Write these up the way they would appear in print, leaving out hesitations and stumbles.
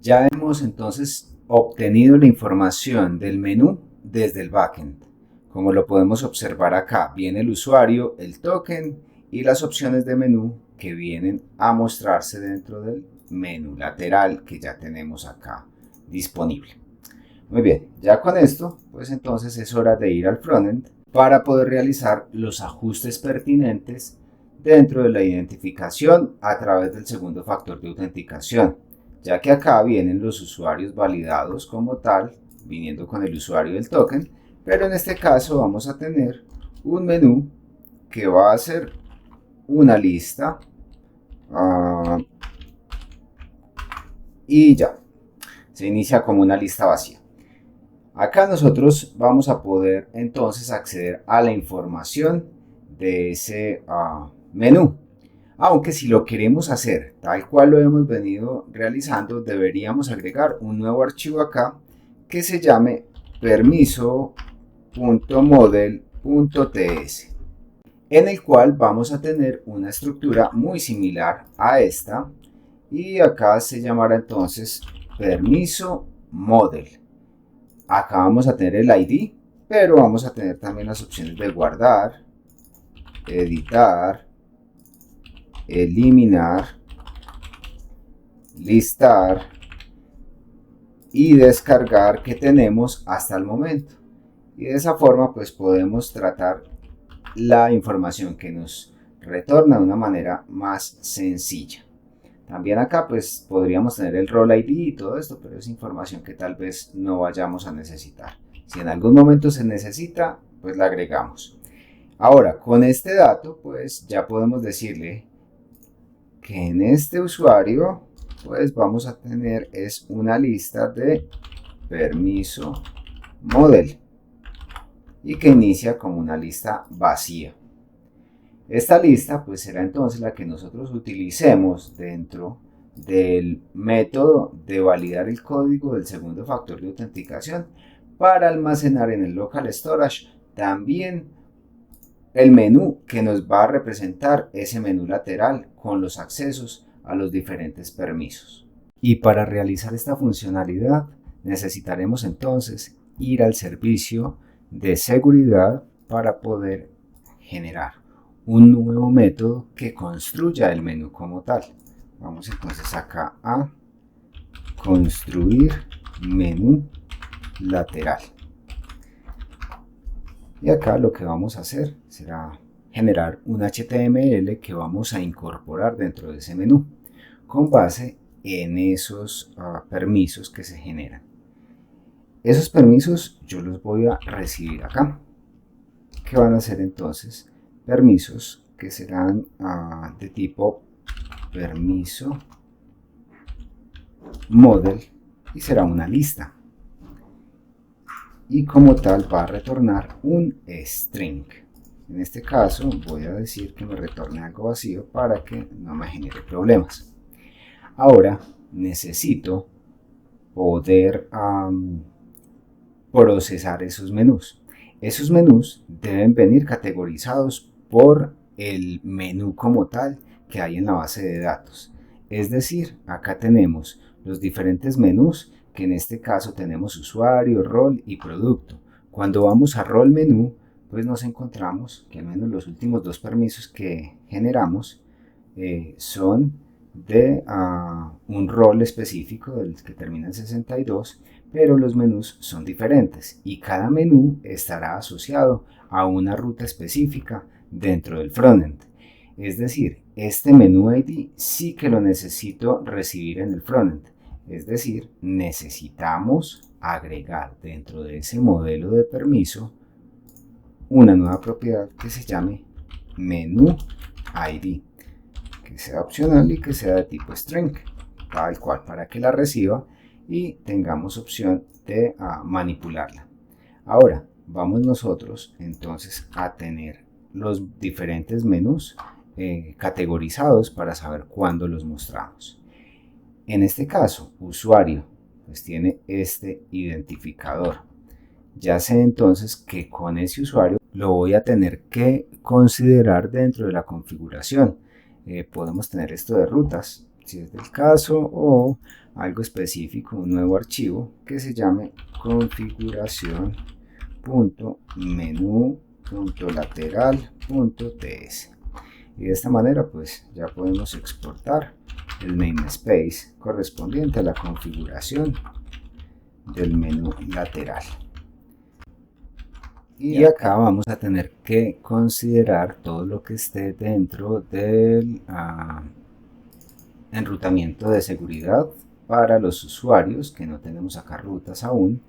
Ya hemos entonces obtenido la información del menú desde el backend. Como lo podemos observar acá, viene el usuario, el token y las opciones de menú que vienen a mostrarse dentro del menú lateral que ya tenemos acá disponible. Muy bien, ya con esto, pues entonces es hora de ir al frontend para poder realizar los ajustes pertinentes dentro de la identificación a través del segundo factor de autenticación, ya que acá vienen los usuarios validados como tal, viniendo con el usuario del token, pero en este caso vamos a tener un menú que va a ser una lista y ya, se inicia como una lista vacía. Acá nosotros vamos a poder entonces acceder a la información de ese menú. Aunque si lo queremos hacer tal cual lo hemos venido realizando, deberíamos agregar un nuevo archivo acá que se llame permiso.model.ts, en el cual vamos a tener una estructura muy similar a esta, y acá se llamará entonces permiso model. Acá vamos a tener el ID, pero vamos a tener también las opciones de guardar, editar, eliminar, listar y descargar que tenemos hasta el momento. Y de esa forma pues podemos tratar la información que nos retorna de una manera más sencilla. También acá pues podríamos tener el role ID y todo esto, pero es información que tal vez no vayamos a necesitar. Si en algún momento se necesita, pues la agregamos. Ahora, con este dato pues ya podemos decirle que en este usuario pues vamos a tener es una lista de permiso model y que inicia como una lista vacía. Esta lista pues será entonces la que nosotros utilicemos dentro del método de validar el código del segundo factor de autenticación para almacenar en el local storage también el menú que nos va a representar ese menú lateral con los accesos a los diferentes permisos. Y para realizar esta funcionalidad necesitaremos entonces ir al servicio de seguridad para poder generar un nuevo método que construya el menú como tal. Vamos entonces acá a construir menú lateral. Y acá lo que vamos a hacer será generar un HTML que vamos a incorporar dentro de ese menú con base en esos permisos que se generan. Esos permisos yo los voy a recibir acá, que van a ser entonces permisos que serán de tipo permiso model y será una lista. Y como tal va a retornar un string. En este caso voy a decir que me retorne algo vacío para que no me genere problemas. Ahora necesito poder procesar esos menús. Esos menús deben venir categorizados por el menú como tal que hay en la base de datos. Es decir, acá tenemos los diferentes menús, que en este caso tenemos usuario, rol y producto. Cuando vamos a rol menú, pues nos encontramos que al menos los últimos dos permisos que generamos son de un rol específico del que termina en 62, pero los menús son diferentes y cada menú estará asociado a una ruta específica dentro del frontend. Es decir, este menú ID sí que lo necesito recibir en el frontend. Es decir, necesitamos agregar dentro de ese modelo de permiso una nueva propiedad que se llame menú ID, que sea opcional y que sea de tipo string, tal cual, para que la reciba y tengamos opción de manipularla. Ahora vamos nosotros entonces a tener los diferentes menús categorizados para saber cuándo los mostramos. En este caso, usuario pues tiene este identificador. Ya sé entonces que con ese usuario lo voy a tener que considerar dentro de la configuración. Podemos tener esto de rutas. si es del caso, o algo específico, un nuevo archivo que se llame configuración.menu.lateral.ts. Y de esta manera pues ya podemos exportar el namespace correspondiente a la configuración del menú lateral. Y acá vamos a tener que considerar todo lo que esté dentro del enrutamiento de seguridad para los usuarios que no tenemos acá rutas aún.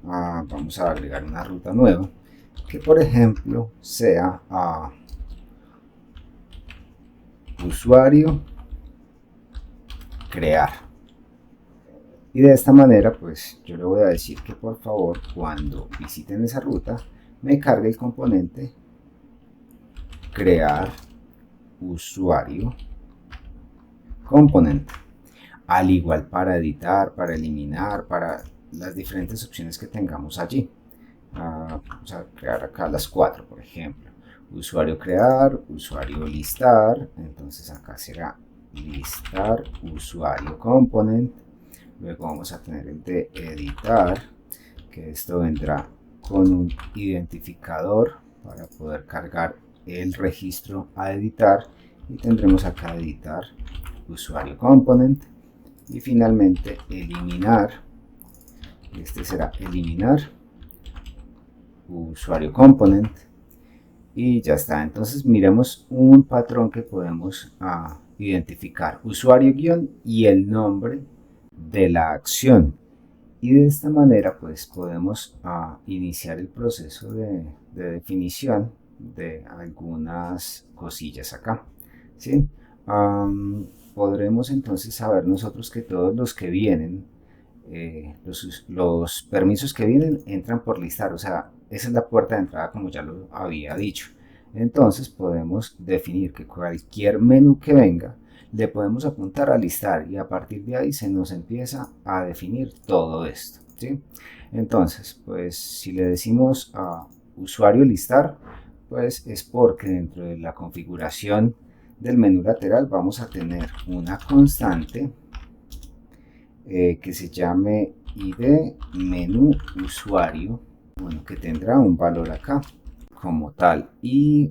Vamos a agregar una ruta nueva que por ejemplo sea usuario crear, y de esta manera pues yo le voy a decir que por favor cuando visiten esa ruta me cargue el componente crear usuario componente, al igual para editar, para eliminar, para las diferentes opciones que tengamos allí. Vamos a crear acá las 4, por ejemplo, usuario crear, usuario listar, entonces acá será listar usuario component. Luego vamos a tener el de editar, que esto vendrá con un identificador para poder cargar el registro a editar, y tendremos acá editar usuario component, y finalmente eliminar, este será eliminar usuario component, y ya está. Entonces miremos un patrón que podemos identificar, usuario guión y el nombre de la acción, y de esta manera pues podemos iniciar el proceso de definición de algunas cosillas acá, ¿sí? Podremos entonces saber nosotros que todos los que vienen, los permisos que vienen entran por listar, o sea, esa es la puerta de entrada como ya lo había dicho. Entonces podemos definir que cualquier menú que venga le podemos apuntar a listar, y a partir de ahí se nos empieza a definir todo esto, ¿sí? Entonces pues si le decimos a usuario listar, pues es porque dentro de la configuración del menú lateral vamos a tener una constante que se llame id menú usuario, bueno, que tendrá un valor acá como tal, y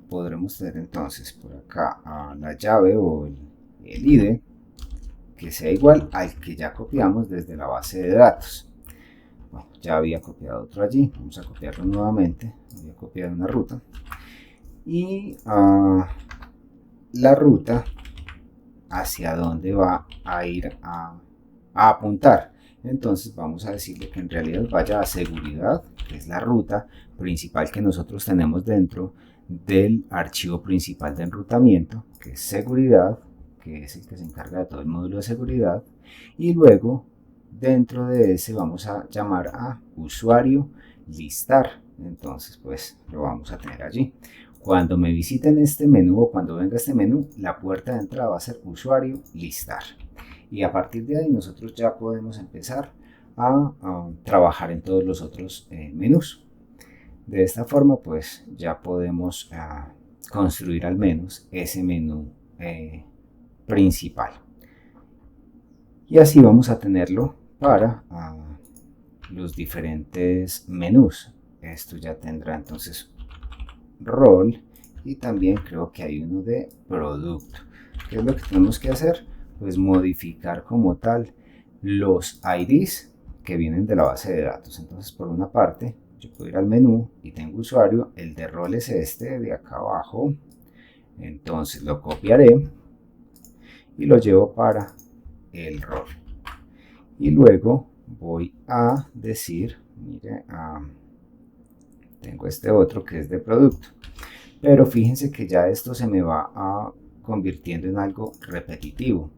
podremos tener entonces por acá la llave o el id que sea igual al que ya copiamos desde la base de datos. Bueno, ya había copiado otro allí, vamos a copiarlo nuevamente, voy a copiar una ruta, y la ruta hacia dónde va a ir a apuntar. Entonces vamos a decirle que en realidad vaya a seguridad, que es la ruta principal que nosotros tenemos dentro del archivo principal de enrutamiento, que es seguridad, que es el que se encarga de todo el módulo de seguridad, y luego dentro de ese vamos a llamar a usuario listar. Entonces pues lo vamos a tener allí. Cuando me visiten este menú o cuando venga este menú, la puerta de entrada va a ser usuario listar. Y a partir de ahí nosotros ya podemos empezar a trabajar en todos los otros menús. De esta forma pues ya podemos construir al menos ese menú principal. Y así vamos a tenerlo para los diferentes menús. Esto ya tendrá entonces rol, y también creo que hay uno de producto. ¿Qué es lo que tenemos que hacer? Pues modificar como tal los IDs que vienen de la base de datos. Entonces por una parte yo puedo ir al menú y tengo usuario, el de rol es este de acá abajo, entonces lo copiaré y lo llevo para el rol, y luego voy a decir, mire, tengo este otro que es de producto, pero fíjense que ya esto se me va convirtiendo en algo repetitivo.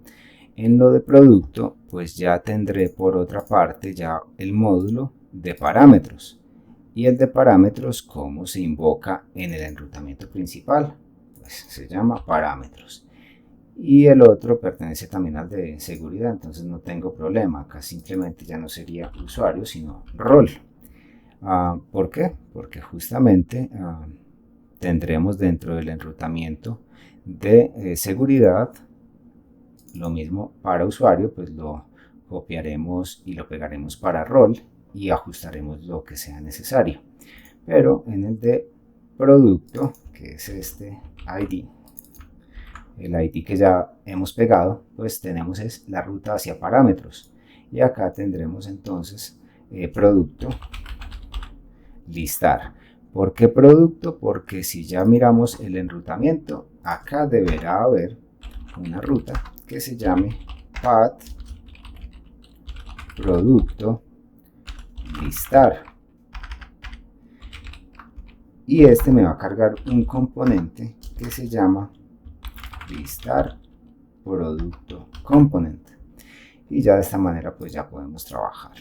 En lo de producto pues ya tendré por otra parte ya el módulo de parámetros, y el de parámetros como se invoca en el enrutamiento principal, pues se llama parámetros, y el otro pertenece también al de seguridad, entonces no tengo problema, acá simplemente ya no sería usuario sino rol. ¿Por qué? Porque justamente tendremos dentro del enrutamiento de seguridad lo mismo para usuario, pues lo copiaremos y lo pegaremos para rol y ajustaremos lo que sea necesario. Pero en el de producto, que es este ID, el ID que ya hemos pegado, pues tenemos es la ruta hacia parámetros. Y acá tendremos entonces producto listar. ¿Por qué producto? Porque si ya miramos el enrutamiento, acá deberá haber una ruta que se llame path producto listar. Y este me va a cargar un componente que se llama listar producto component. Y ya de esta manera pues ya podemos trabajar.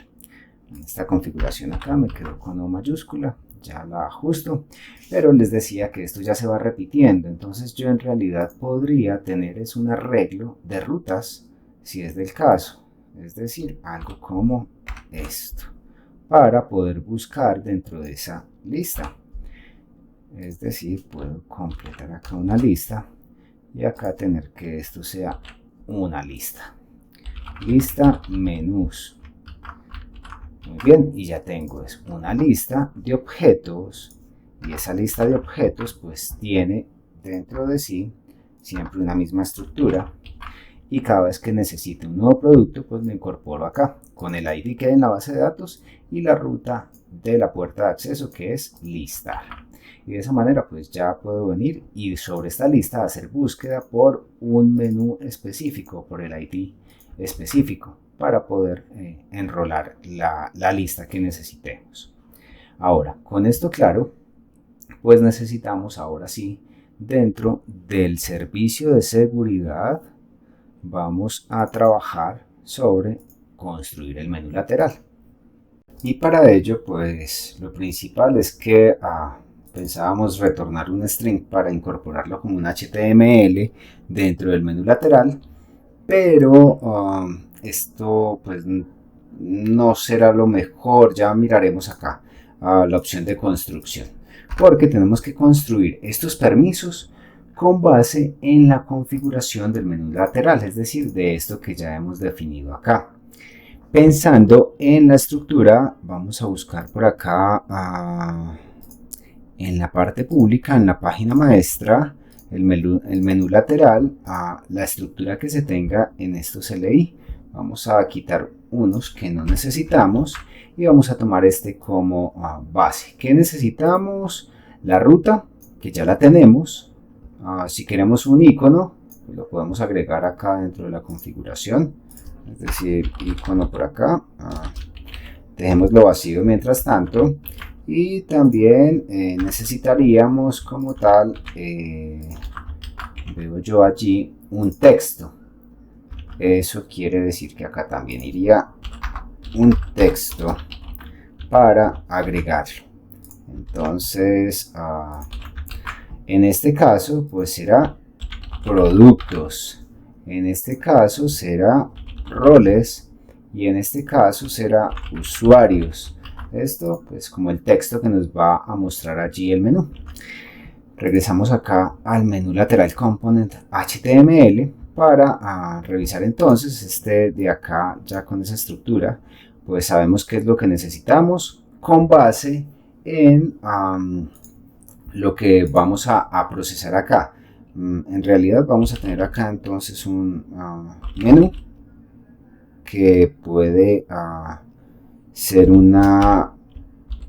En esta configuración acá me quedo con O mayúscula, ya la ajusto, pero les decía que esto ya se va repitiendo, entonces yo en realidad podría tener es un arreglo de rutas si es del caso, es decir, algo como esto, para poder buscar dentro de esa lista. Es decir, puedo completar acá una lista y acá tener que esto sea una lista. Lista menús. Muy bien, y ya tengo es una lista de objetos y esa lista de objetos pues tiene dentro de sí siempre una misma estructura y cada vez que necesite un nuevo producto pues lo incorporo acá con el ID que hay en la base de datos y la ruta de la puerta de acceso que es listar. Y de esa manera pues ya puedo venir y sobre esta lista hacer búsqueda por un menú específico, por el ID específico, para poder enrolar la lista que necesitemos. Ahora, con esto claro, pues necesitamos ahora sí, dentro del servicio de seguridad, vamos a trabajar sobre construir el menú lateral. Y para ello, pues lo principal es que pensábamos retornar un string para incorporarlo como un HTML dentro del menú lateral, pero esto pues no será lo mejor. Ya miraremos acá la opción de construcción, porque tenemos que construir estos permisos con base en la configuración del menú lateral, es decir, de esto que ya hemos definido acá. Pensando en la estructura, vamos a buscar por acá en la parte pública, en la página maestra, el menú lateral, la estructura que se tenga en estos LI. Vamos a quitar unos que no necesitamos y vamos a tomar este como base. ¿Qué necesitamos? La ruta, que ya la tenemos. Si queremos un icono, pues lo podemos agregar acá dentro de la configuración. Es decir, icono por acá. Dejémoslo vacío mientras tanto. Y también necesitaríamos como tal, veo yo allí, un texto. Eso quiere decir que acá también iría un texto para agregarlo. Entonces, en este caso, pues será productos. En este caso será roles. Y en este caso será usuarios. Esto pues como el texto que nos va a mostrar allí el menú. Regresamos acá al menú lateral component HTML para revisar entonces este de acá ya con esa estructura. Pues sabemos qué es lo que necesitamos con base en lo que vamos a procesar acá. En realidad vamos a tener acá entonces un menú que puede ser una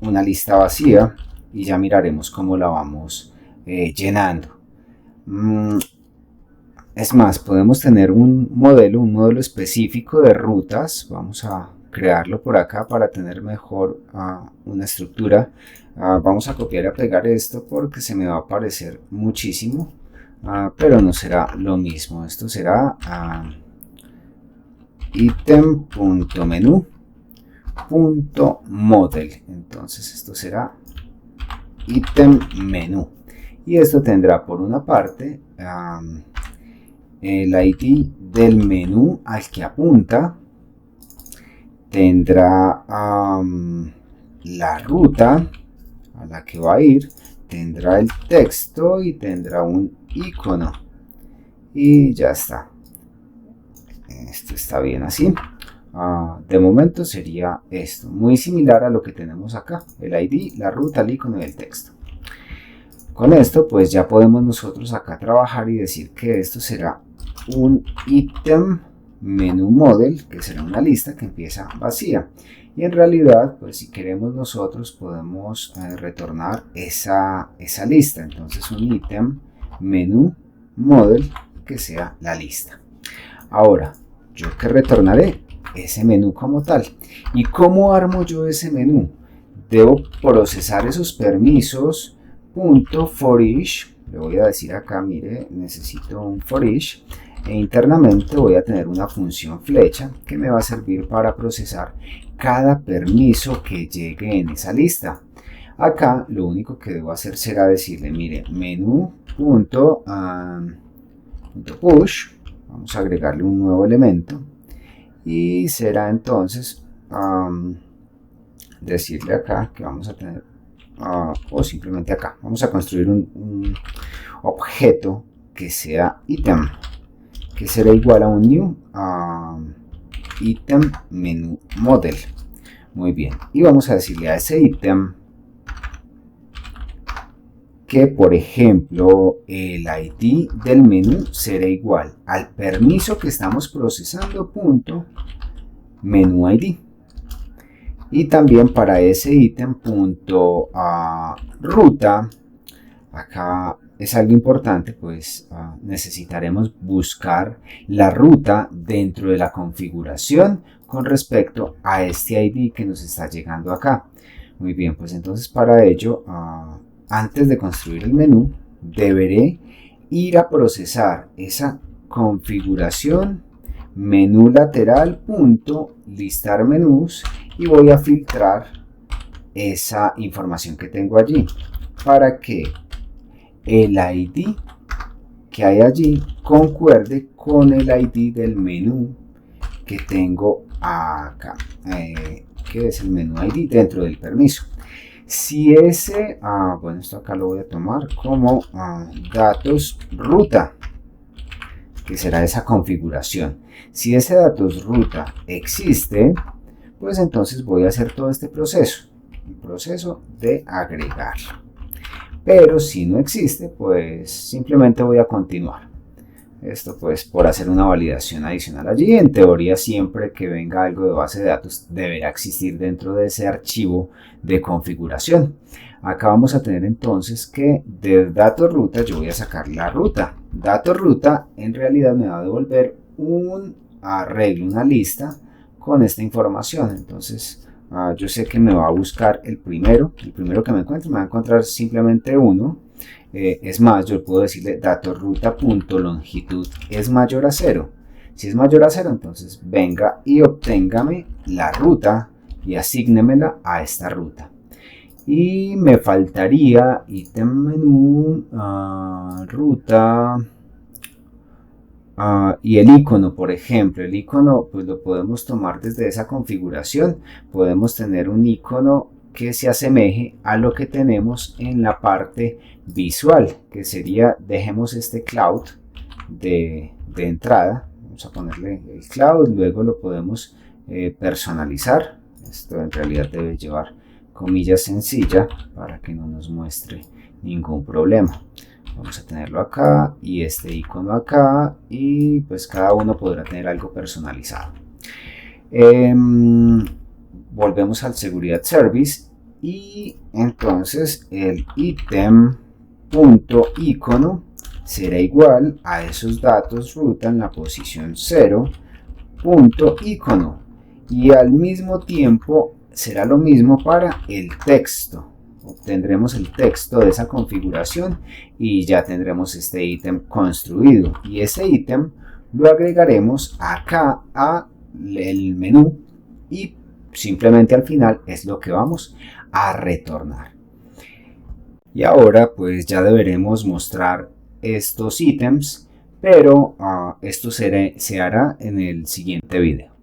lista vacía y ya miraremos cómo la vamos llenando. Es más, podemos tener un modelo específico de rutas. Vamos a crearlo por acá para tener mejor una estructura. Vamos a copiar y a pegar esto porque se me va a parecer muchísimo, pero no será lo mismo. Esto será item.menu.model. Entonces esto será item menú y esto tendrá por una parte el ID del menú al que apunta, tendrá la ruta a la que va a ir, tendrá el texto y tendrá un icono y ya está. Esto está bien así. De momento sería esto, muy similar a lo que tenemos acá, el ID, la ruta, el icono y el texto. Con esto pues ya podemos nosotros acá trabajar y decir que esto será un ítem menú model, que será una lista que empieza vacía. Y en realidad, pues si queremos nosotros podemos retornar esa lista. Entonces un ítem menú model que sea la lista. Ahora, ¿yo qué retornaré? Ese menú como tal. ¿Y cómo armo yo ese menú? Debo procesar esos permisos. .forEach, le voy a decir acá, mire, necesito un forEach, e internamente voy a tener una función flecha que me va a servir para procesar cada permiso que llegue en esa lista. Acá lo único que debo hacer será decirle, mire, menú.push, vamos a agregarle un nuevo elemento, y será entonces decirle acá que vamos a tener o simplemente acá vamos a construir un objeto que sea item, que será igual a un new item menú model. Muy bien, y vamos a decirle a ese item que, por ejemplo, el ID del menú será igual al permiso que estamos procesando, menú ID. Y también para ese ítem ruta, acá es algo importante, pues necesitaremos buscar la ruta dentro de la configuración con respecto a este ID que nos está llegando acá. Muy bien, pues entonces para ello, antes de construir el menú, deberé ir a procesar esa configuración menú lateral listar menús y voy a filtrar esa información que tengo allí para que el ID que hay allí concuerde con el ID del menú que tengo acá, que es el menú ID dentro del permiso. Si ese, bueno, esto acá lo voy a tomar como datos ruta, que será esa configuración. Si ese datos ruta existe, pues entonces voy a hacer todo este proceso, el proceso de agregarlo. Pero si no existe, pues simplemente voy a continuar. Esto pues por hacer una validación adicional allí. En teoría, siempre que venga algo de base de datos deberá existir dentro de ese archivo de configuración. Acá vamos a tener entonces que de datos ruta yo voy a sacar la ruta. Datos ruta en realidad me va a devolver un arreglo, una lista con esta información. Entonces yo sé que me va a buscar el primero que me encuentre, me va a encontrar simplemente uno. Es más, yo puedo decirle datorruta.longitud es mayor a 0. Si es mayor a 0, entonces venga y obténgame la ruta y asígnemela a esta ruta. Y me faltaría ítem menú, ruta y el icono, por ejemplo. El icono pues lo podemos tomar desde esa configuración. Podemos tener un icono que se asemeje a lo que tenemos en la parte visual, que sería, dejemos este cloud de entrada, vamos a ponerle el cloud, luego lo podemos personalizar. Esto en realidad debe llevar comillas sencilla para que no nos muestre ningún problema. Vamos a tenerlo acá y este icono acá, y pues cada uno podrá tener algo personalizado. Volvemos al seguridad service y entonces el ítem.icono será igual a esos datos ruta en la posición 0.icono, y al mismo tiempo será lo mismo para el texto. Obtendremos el texto de esa configuración y ya tendremos este ítem construido, y ese ítem lo agregaremos acá a el menú y simplemente al final es lo que vamos a retornar. Y ahora pues ya deberemos mostrar estos ítems, pero esto se hará en el siguiente video.